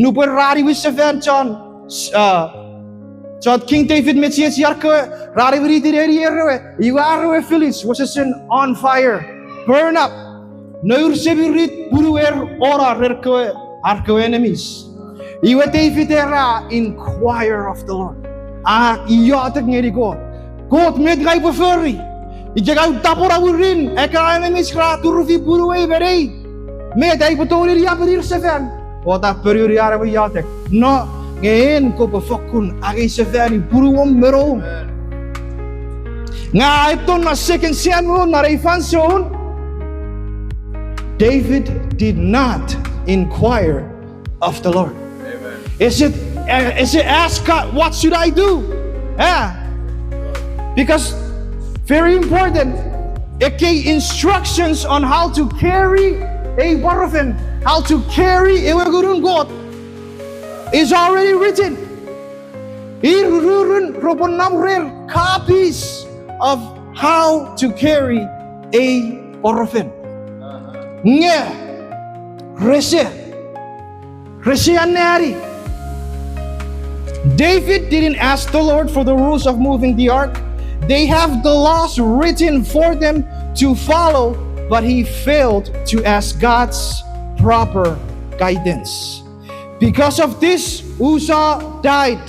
Nu per rari wis seven John King David Messias yarke rari wiri dire you are Phyllis was on fire burn up Nour sebirit buruer ora arko enemies Iwa David era inquire of the Lord iyo atak ngeri God made guy beferi Ijaga tapora wurin eka enemies kra turufi buruwe berei me dai betul dia berir seven Wata berir yara wi yatek no ngayon ko pafakun agay seven buruwam meron nga ito na second Samuel na refanson David did not inquire of the Lord. Amen. Is it ask God, what should I do? Because very important, instructions on how to carry a orphan, how to carry a gurun God is already written. Copies of how to carry a orphan. David didn't ask the Lord for the rules of moving the ark. They have the laws written for them to follow, but he failed to ask God's proper guidance. Because of this, Uzza died.